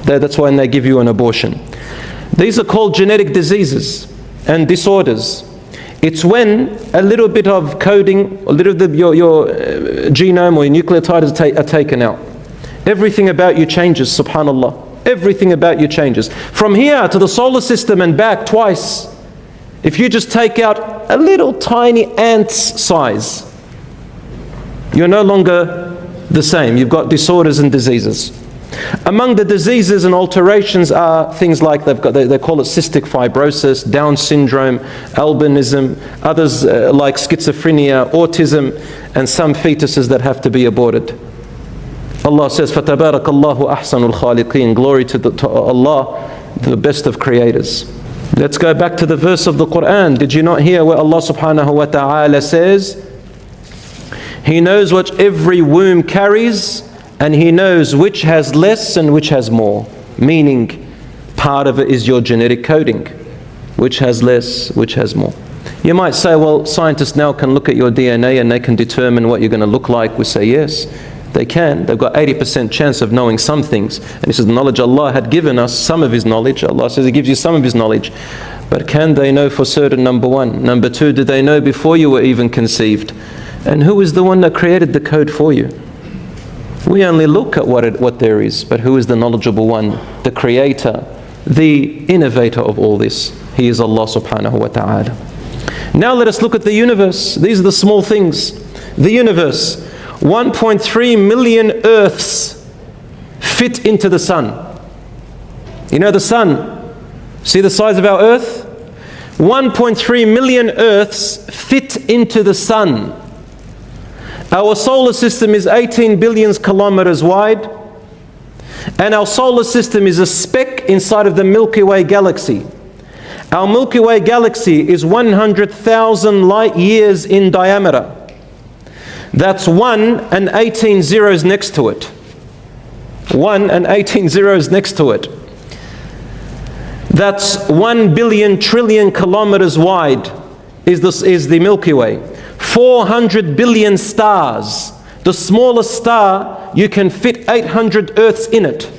That's when they give you an abortion. These are called genetic diseases and disorders. It's when a little bit of coding, a little bit of your genome or your nucleotides are taken out. Everything about you changes, subhanAllah. Everything about you changes. From here to the solar system and back twice. If you just take out a little tiny ant's size, you're no longer the same. You've got disorders and diseases. Among the diseases and alterations are things like they call it cystic fibrosis, Down syndrome, albinism, others like schizophrenia, autism, and some fetuses that have to be aborted. Allah says, فَتَبَارَكَ اللَّهُ أَحْسَنُ الْخَالِقِينَ. Glory to Allah, the best of creators. Let's go back to the verse of the Quran. Did you not hear where Allah subhanahu wa ta'ala says, He knows what every womb carries, and He knows which has less and which has more. Meaning, part of it is your genetic coding. Which has less, which has more. You might say, well, scientists now can look at your DNA and they can determine what you're going to look like. We say, yes, they can. They've got 80% chance of knowing some things. And He says, the knowledge Allah had given us, some of His knowledge. Allah says He gives you some of His knowledge. But can they know for certain, number one? Number two, did they know before you were even conceived? And who is the one that created the code for you? We only look at what there is, but who is the knowledgeable one, the creator, the innovator of all this? He is Allah subhanahu wa ta'ala. Now let us look at the universe. These are the small things. The universe, 1.3 million Earths fit into the sun. You know the sun? See the size of our Earth? 1.3 million Earths fit into the sun. Our solar system is 18 billion kilometers wide, and our solar system is a speck inside of the Milky Way galaxy. Our Milky Way galaxy is 100,000 light years in diameter. That's 1 and 18 zeros next to it. 1 and 18 zeros next to it. That's 1 billion trillion kilometers wide is the Milky Way. 400 billion stars. The smallest star, you can fit 800 Earths in it.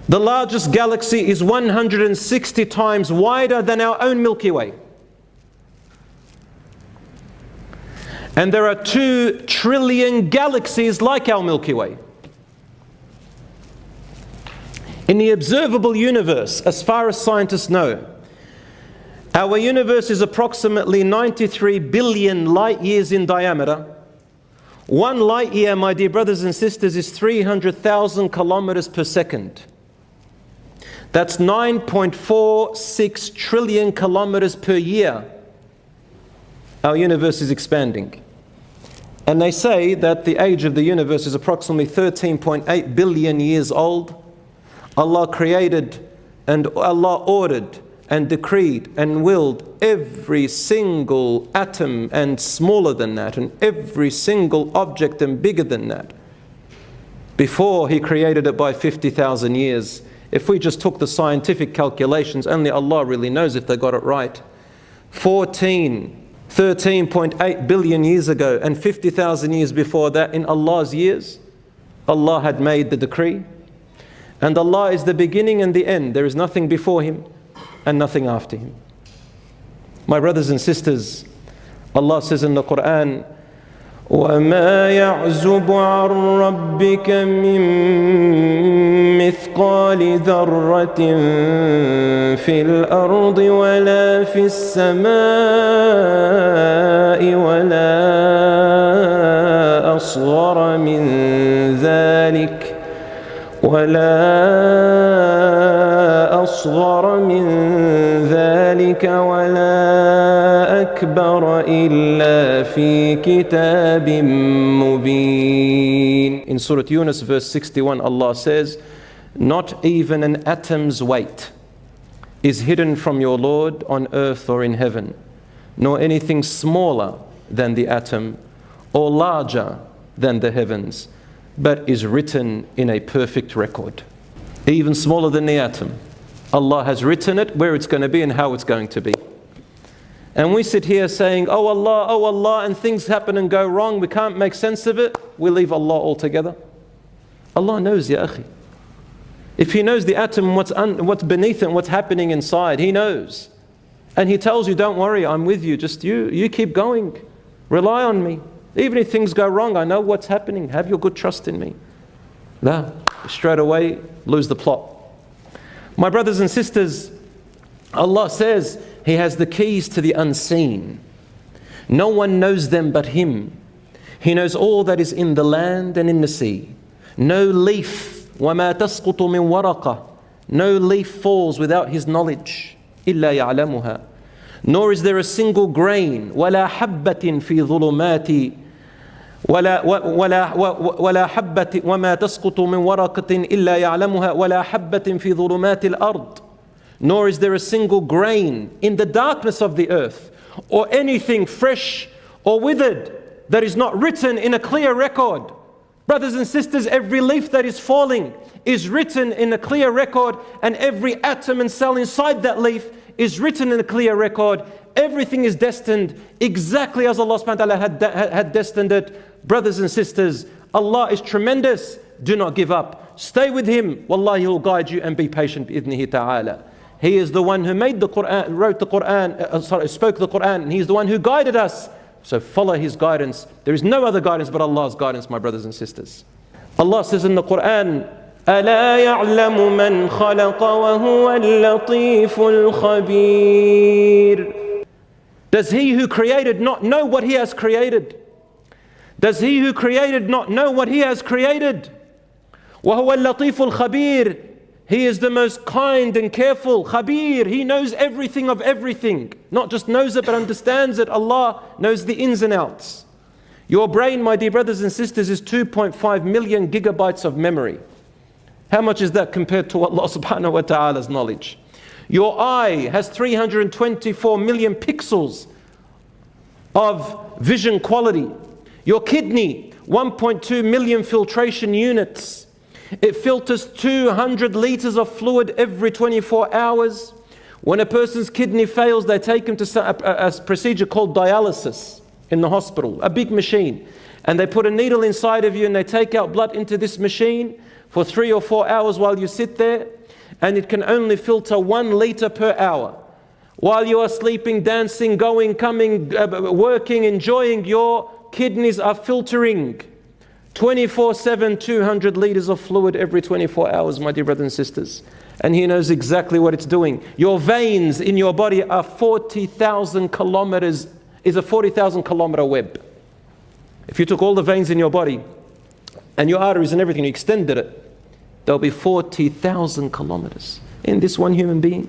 The largest galaxy is 160 times wider than our own Milky Way. And there are 2 trillion galaxies like our Milky Way. In the observable universe, as far as scientists know, our universe is approximately 93 billion light years in diameter. 1 light year, my dear brothers and sisters, is 300,000 kilometers per second. That's 9.46 trillion kilometers per year. Our universe is expanding. And they say that the age of the universe is approximately 13.8 billion years old. Allah created and Allah ordered and decreed and willed every single atom and smaller than that, and every single object and bigger than that, before He created it by 50,000 years. If we just took the scientific calculations, only Allah really knows if they got it right. 13.8 billion years ago and 50,000 years before that, in Allah's years, Allah had made the decree. And Allah is the beginning and the end. There is nothing before Him and nothing after Him. My brothers and sisters, Allah says in the Quran, وَمَا يَعْزُبُ عَنْ رَبِّكَ مِن مِّثْقَالِ ذَرَّةٍ فِي الْأَرْضِ وَلَا فِي السَّمَاءِ وَلَا أَصْغَرَ مِن ذَلِكَ ولا أكبر إلا في كتاب مبين. In Surah Yunus verse 61, Allah says, not even an atom's weight is hidden from your Lord on earth or in heaven, nor anything smaller than the atom or larger than the heavens, but is written in a perfect record. Even smaller than the atom. Allah has written it, where it's going to be and how it's going to be. And we sit here saying, oh Allah, and things happen and go wrong, we can't make sense of it. We leave Allah altogether. Allah knows, ya akhi. If He knows the atom, what's beneath it and what's happening inside, He knows. And He tells you, don't worry, I'm with you. Just you keep going. Rely on me. Even if things go wrong, I know what's happening. Have your good trust in me. No, straight away, lose the plot. My brothers and sisters, Allah says He has the keys to the unseen. No one knows them but Him. He knows all that is in the land and in the sea. No leaf, وَمَا تَسْقُطُ مِنْ وَرَقَةٍ, no leaf falls without His knowledge. إِلَّا يَعْلَمُهَا. Nor is there a single grain, وَلَا حَبَّةٍ فِي ظُلُمَاتِ ولا حبة وما تسقط من ورقة إلا يعلمها ولا حبة في ظلمات الأرض. Nor is there a single grain in the darkness of the earth, or anything fresh or withered, that is not written in a clear record. Brothers and sisters, every leaf that is falling is written in a clear record, and every atom and cell inside that leaf is written in a clear record. Everything is destined exactly as Allah subhanahu wa ta'ala had destined it. Brothers and sisters, Allah is tremendous. Do not give up. Stay with Him. Wallahi, He'll guide you, and be patient bi'idhnihi ta'ala. He is the one who made the Quran, wrote the Quran, spoke the Quran, and He's the one who guided us. So follow His guidance. There is no other guidance but Allah's guidance, my brothers and sisters. Allah says in the Quran, أَلَا يَعْلَمُ مَنْ خَلَقَ وَهُوَ اللَّطِيفُ الْخَبِيرُ. Does He who created not know what He has created? Does He who created not know what He has created? وَهُوَ اللَّطِيفُ الْخَبِيرُ. He is the most kind and careful. Khabir, He knows everything of everything. Not just knows it, but understands it. Allah knows the ins and outs. Your brain, my dear brothers and sisters, is 2.5 million gigabytes of memory. How much is that compared to Allah subhanahu wa ta'ala's knowledge? Your eye has 324 million pixels of vision quality. Your kidney, 1.2 million filtration units. It filters 200 liters of fluid every 24 hours. When a person's kidney fails, they take him to a procedure called dialysis in the hospital, a big machine. And they put a needle inside of you and they take out blood into this machine for 3 or 4 hours while you sit there. And it can only filter 1 liter per hour. While you are sleeping, dancing, going, coming, working, enjoying, your kidneys are filtering 24/7, 200 liters of fluid every 24 hours, my dear brothers and sisters. And He knows exactly what it's doing. Your veins in your body are 40,000 kilometers, is a 40,000 kilometer web. If you took all the veins in your body and your arteries and everything, you extended it, there'll be 40,000 kilometers in this one human being.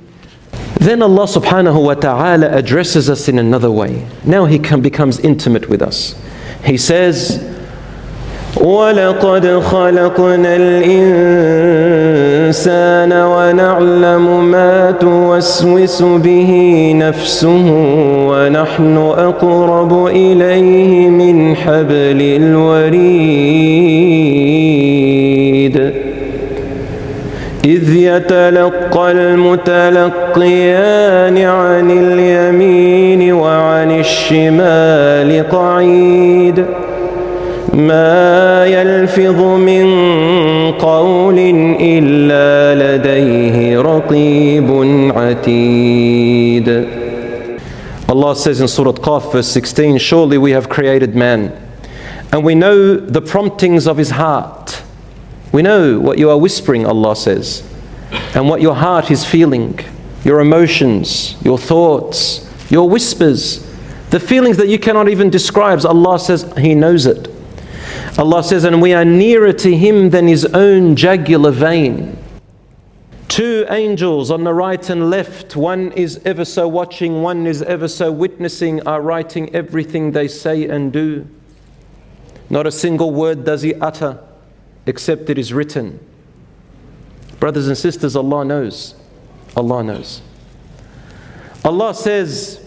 Then Allah subhanahu wa ta'ala addresses us in another way. Now He becomes intimate with us. He says, وَلَقَدْ خَلَقْنَا الْإِنسَانَ وَنَعْلَمُ مَا تُوَسْوِسُ بِهِ نَفْسُهُ وَنَحْنُ أَقْرَبُ إِلَيْهِ مِنْ حَبْلِ الْوَرِيدِ إِذْ يَتَلَقَّى الْمُتَلَقِّيَانِ عَنِ الْيَمِينِ وَعَنِ الشِّمَالِ قَعِيدٌ ما يلفظ من قول إلا لديه رقيب عتيد. Allah says in Surah Qaf verse 16, surely we have created man, and we know the promptings of his heart. We know what you are whispering, Allah says, and what your heart is feeling, your emotions, your thoughts, your whispers, the feelings that you cannot even describe. Allah says He knows it. Allah says, and we are nearer to Him than His own jugular vein. 2 angels on the right and left, one is ever so watching, one is ever so witnessing, are writing everything they say and do. Not a single word does He utter, except it is written. Brothers and sisters, Allah knows. Allah knows. Allah says,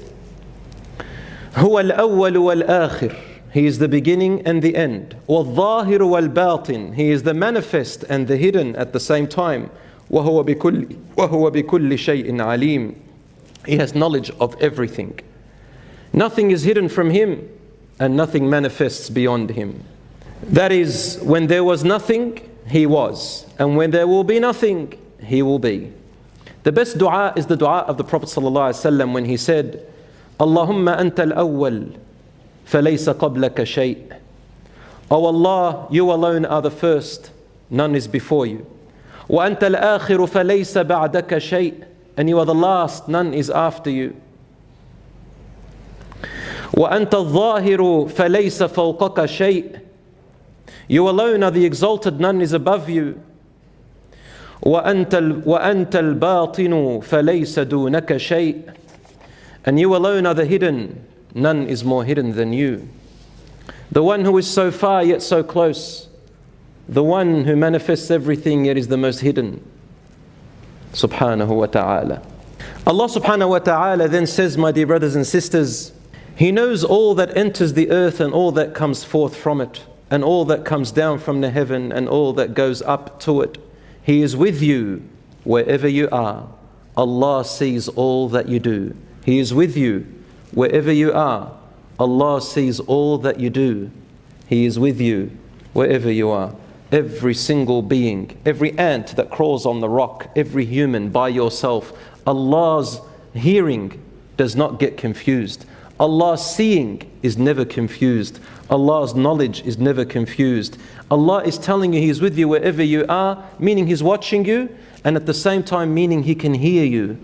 هو الأول والآخر. He is the beginning and the end. وَالظَّاهِرُ وَالْبَاطِنِ. He is the manifest and the hidden at the same time. وَهُوَ بِكُلِّ شَيْءٍ عَلِيمٍ. He has knowledge of everything. Nothing is hidden from Him, and nothing manifests beyond Him. That is, when there was nothing, He was. And when there will be nothing, He will be. The best dua is the dua of the Prophet ﷺ when he said, Allahumma anta al-awwal, falaysa qablaka shay'. O Allah, you alone are the first, none is before you. Wa anta al-akhiru falaysa ba'daka shay'. And you are the last, none is after you. وَأَنْتَ الظَّاهِرُ فَلَيْسَ فَوْقَكَ شَيْءٍ. You alone are the exalted, none is above you. وَأَنْتَ الْبَاطِنُ فَلَيْسَ دُونَكَ شَيْءٍ. And you alone are the hidden, none is more hidden than you. The one who is so far yet so close. The one who manifests everything yet is the most hidden. Subhanahu wa ta'ala. Allah subhanahu wa ta'ala then says, my dear brothers and sisters, He knows all that enters the earth and all that comes forth from it, and all that comes down from the heaven and all that goes up to it. He is with you wherever you are. Allah sees all that you do. He is with you wherever you are. Allah sees all that you do. He is with you wherever you are. Every single being, every ant that crawls on the rock, every human by yourself, Allah's hearing does not get confused. Allah's seeing is never confused. Allah's knowledge is never confused. Allah is telling you He is with you wherever you are, meaning He's watching you, and at the same time meaning He can hear you.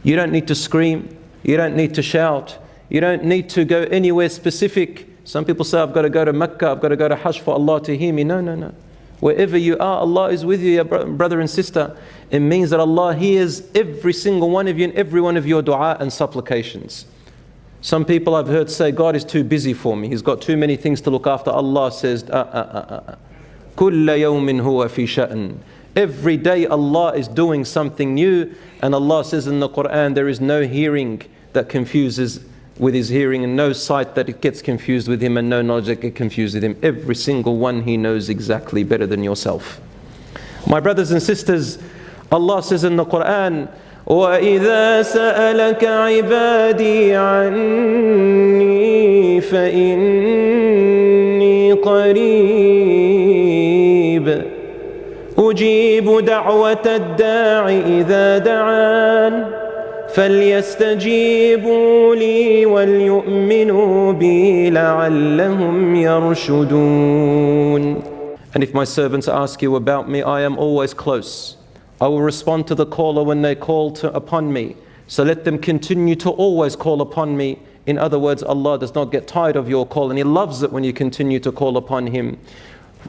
You don't need to scream. You don't need to shout. You don't need to go anywhere specific. Some people say, I've got to go to Mecca, I've got to go to Hajj for Allah to hear me. No, no, no. Wherever you are, Allah is with you, brother and sister. It means that Allah hears every single one of you and every one of your dua and supplications. Some people I've heard say, God is too busy for me. He's got too many things to look after. Allah says, كُلَّ يَوْمٍ هُوَ فِي شَأْنٍ. Every day Allah is doing something new, and Allah says in the Quran, there is no hearing that confuses with His hearing, and no sight that it gets confused with Him, and no knowledge that gets confused with Him. Every single one He knows exactly better than yourself. My brothers and sisters, Allah says in the Quran, وَإِذَا سَأَلَكَ عِبَادِي عَنِّي فَإِنِّي قَرِيبٌ أُجِيبُ دَعْوَةَ الدَّاعِ إِذَا دَعَانِ فَلْيَسْتَجِيبُوا لِي وَلْيُؤْمِنُوا بِي لَعَلَّهُمْ يَرْشُدُونَ. And if my servants ask you about me, I am always close. I will respond to the caller when they call upon me. So let them continue to always call upon me. In other words, Allah does not get tired of your call, and He loves it when you continue to call upon Him.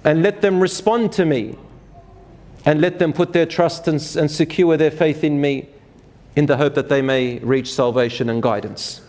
And let them respond to me, and let them put their trust and secure their faith in me, in the hope that they may reach salvation and guidance.